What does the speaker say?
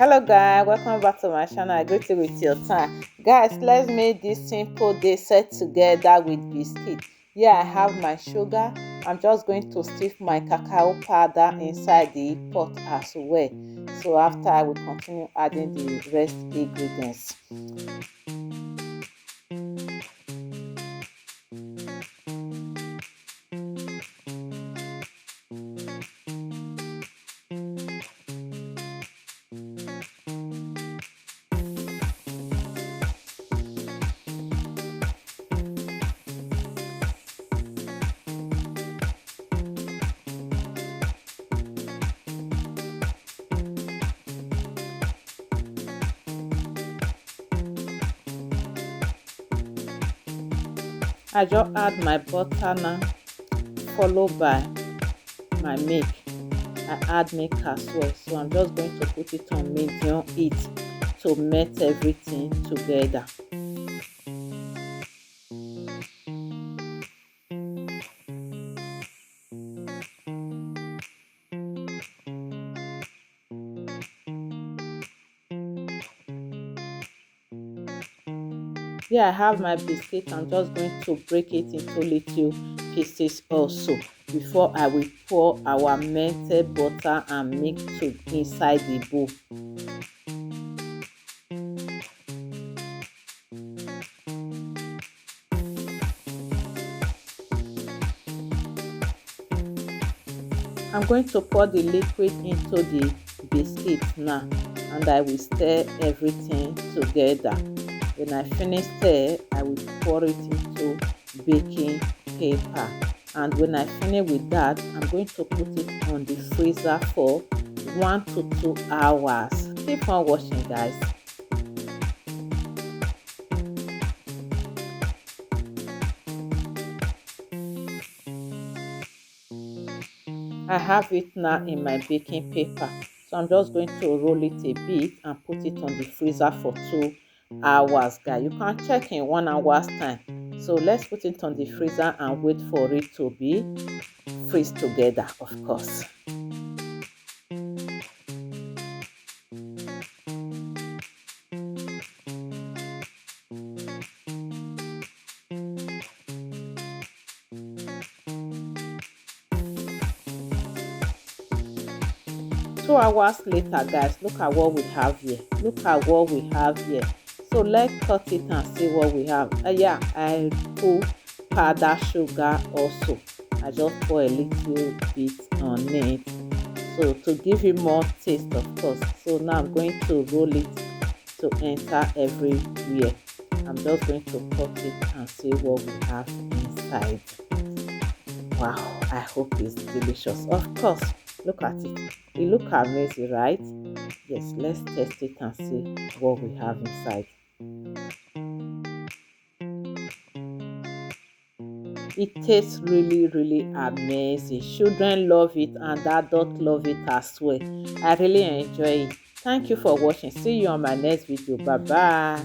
Hello guys, welcome back to my channel. I greet you with your time. Guys, let's make this simple dessert together with biscuit. Here I have my sugar. I'm just going to stiff my cacao powder inside the pot as well. So after I will continue adding the rest ingredients. I just add my butter now, followed by my milk. I add milk as well, so I'm just going to put it on medium heat to melt everything together. Here I have my biscuit. I'm just going to break it into little pieces also before I will pour our melted butter and milk to inside the bowl. I'm going to pour the liquid into the biscuit now, and I will stir everything together. When I finish stir, I will pour it into baking paper, and when I finish with that, I'm going to put it on the freezer for 1 to 2 hours. Keep on watching, guys. I have it now in my baking paper, so I'm just going to roll it a bit and put it on the freezer for 2 hours, guys. You can check in 1 hour's time. So let's put it on the freezer and wait for it to be freeze together, of course. Two hours later, guys, look at what we have here. Look at what we have here. So let's cut it and see what we have. Yeah, I put powder sugar also. I just pour a little bit on it, so to give it more taste, of course. So now I'm going to roll it to enter everywhere. I'm just going to cut it and see what we have inside. Wow, I hope it's delicious. Of course, look at it. It looks amazing, right? Yes, let's test it and see what we have inside. It tastes really amazing. Children love it and adults love it as well. I really enjoy it. Thank you for watching. See you on my next video. Bye bye.